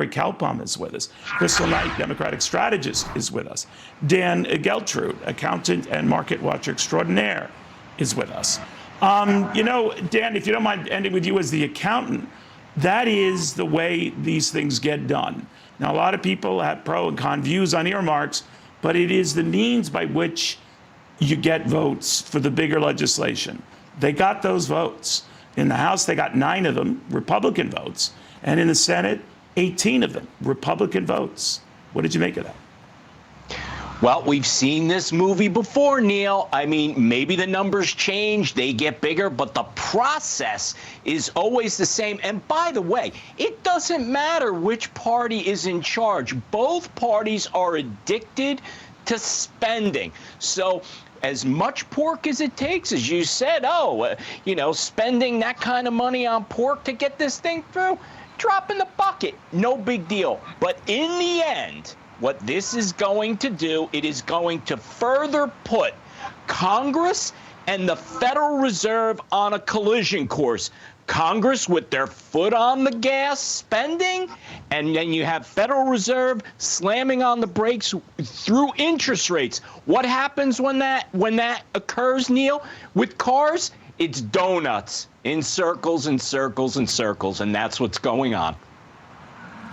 Kaltbaum is with us. Kristal Knight, Democratic strategist, is with us. Dan Geltrude, accountant and market watcher extraordinaire, is with us. Dan, if you don't mind ending with you as the accountant, that is the way these things get done. Now, a lot of people have pro and con views on earmarks, but it is the means by which you get votes for the bigger legislation. They got those votes. In the House, they got 9 of them, Republican votes. And in the Senate, 18 of them, Republican votes. What did you make of that? Well, we've seen this movie before, Neil. I mean, maybe the numbers change, they get bigger, but the process is always the same. And by the way, it doesn't matter which party is in charge. Both parties are addicted to spending. So as much pork as it takes, as you said, spending that kind of money on pork to get this thing through, drop in the bucket, no big deal. But in the end, what this is going to do, it is going to further put Congress and the Federal Reserve on a collision course. Congress with their foot on the gas spending, and then you have Federal Reserve slamming on the brakes through interest rates. What happens when that occurs, Neil? With cars, it's donuts in circles and circles and circles, and that's what's going on.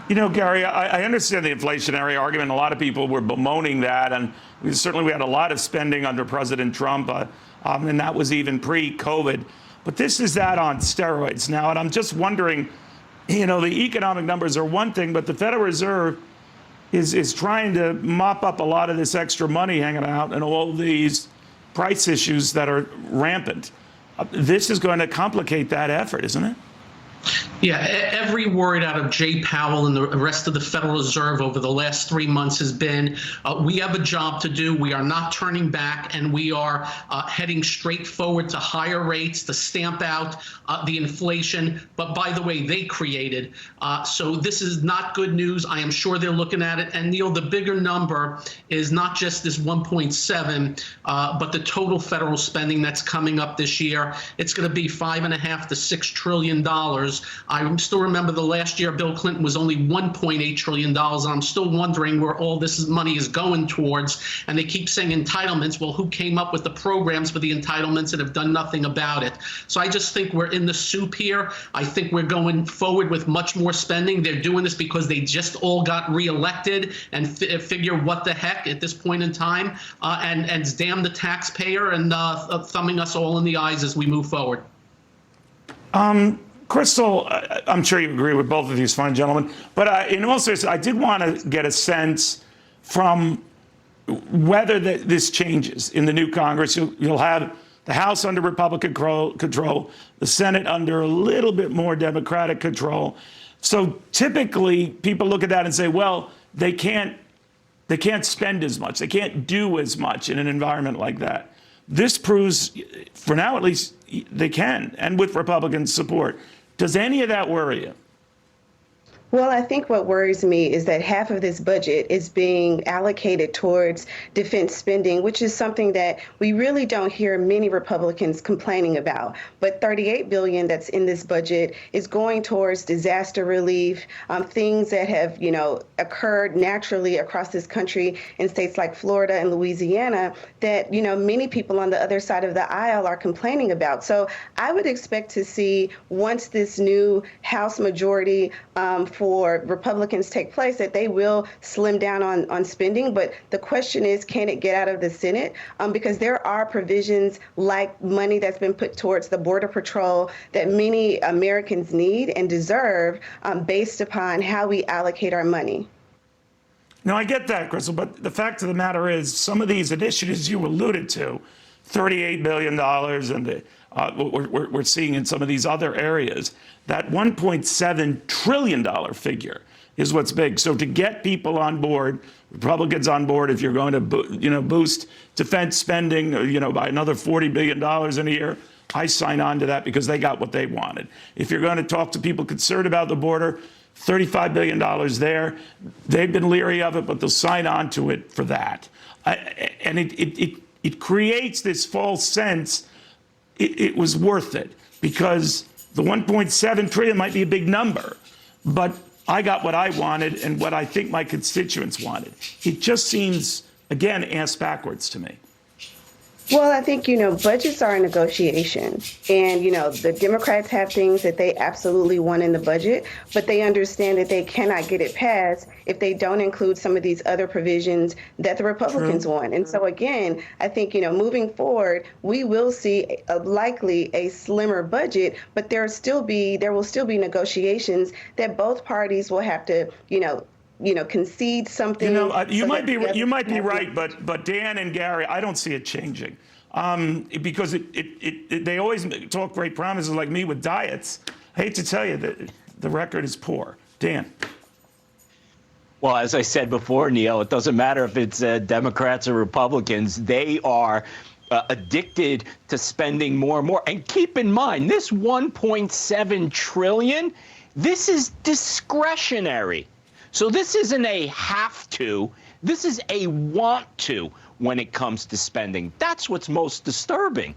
You know, Gary, I understand the inflationary argument. A lot of people were bemoaning that, and we had a lot of spending under President Trump, and that was even pre-COVID. But this is that on steroids now, and I'm just wondering, the economic numbers are one thing, but the Federal Reserve is trying to mop up a lot of this extra money hanging out and all these price issues that are rampant. This is going to complicate that effort, isn't it? Yeah, every word out of Jay Powell and the rest of the Federal Reserve over the last 3 months has been, we have a job to do. We are not turning back, and we are heading straight forward to higher rates to stamp out the inflation. But by the way, they created. So this is not good news. I am sure they're looking at it. And Neil, the bigger number is not just this 1.7, but the total federal spending that's coming up this year. It's going to be $5.5 to $6 trillion. I still remember the last year Bill Clinton was only $1.8 trillion, and I'm still wondering where all this money is going towards. And they keep saying entitlements. Well, who came up with the programs for the entitlements and have done nothing about it? So I just think we're in the soup here. I think we're going forward with much more spending. They're doing this because they just all got reelected and figure what the heck at this point in time, and damn the taxpayer, and thumbing us all in the eyes as we move forward. Kristal, I'm sure you agree with both of these fine gentlemen, but in all seriousness, I did want to get a sense from whether this changes in the new Congress. You'll have the House under Republican control, the Senate under a little bit more Democratic control. So typically, people look at that and say, well, they can't spend as much, they can't do as much in an environment like that. This proves, for now at least, they can, and with Republican support. Does any of that worry you? Well, I think what worries me is that half of this budget is being allocated towards defense spending, which is something that we really don't hear many Republicans complaining about. But $38 billion that's in this budget is going towards disaster relief, things that have, occurred naturally across this country in states like Florida and Louisiana that, many people on the other side of the aisle are complaining about. So I would expect to see, once this new House majority for Republicans take place, that they will slim down on spending. But the question is, can it get out of the Senate? Because there are provisions like money that's been put towards the Border Patrol that many Americans need and deserve based upon how we allocate our money. No, I get that, Kristal, but the fact of the matter is some of these initiatives you alluded to, $38 billion, and we're seeing in some of these other areas, that $1.7 trillion figure is what's big. So to get people on board, Republicans on board, if you're going to boost defense spending by another $40 billion in a year, I sign on to that because they got what they wanted. If you're going to talk to people concerned about the border, $35 billion there. They've been leery of it, but they'll sign on to it for that. And it creates this false sense it was worth it, because the 1.7 trillion might be a big number, but I got what I wanted and what I think my constituents wanted. It just seems, again, ass backwards to me. Well, I think, budgets are a negotiation. And, the Democrats have things that they absolutely want in the budget, but they understand that they cannot get it passed if they don't include some of these other provisions that the Republicans want. And so, again, I think, moving forward, we will see likely a slimmer budget, but there will still be negotiations that both parties will have to, concede something. You might be right, but Dan and Gary, I don't see it changing, because they always talk great promises like me with diets. I hate to tell you that the record is poor. Dan. Well, as I said before, Neil, it doesn't matter if it's Democrats or Republicans. They are addicted to spending more and more. And keep in mind, this $1.7 trillion, this is discretionary. So this isn't a have to, this is a want to when it comes to spending. That's what's most disturbing.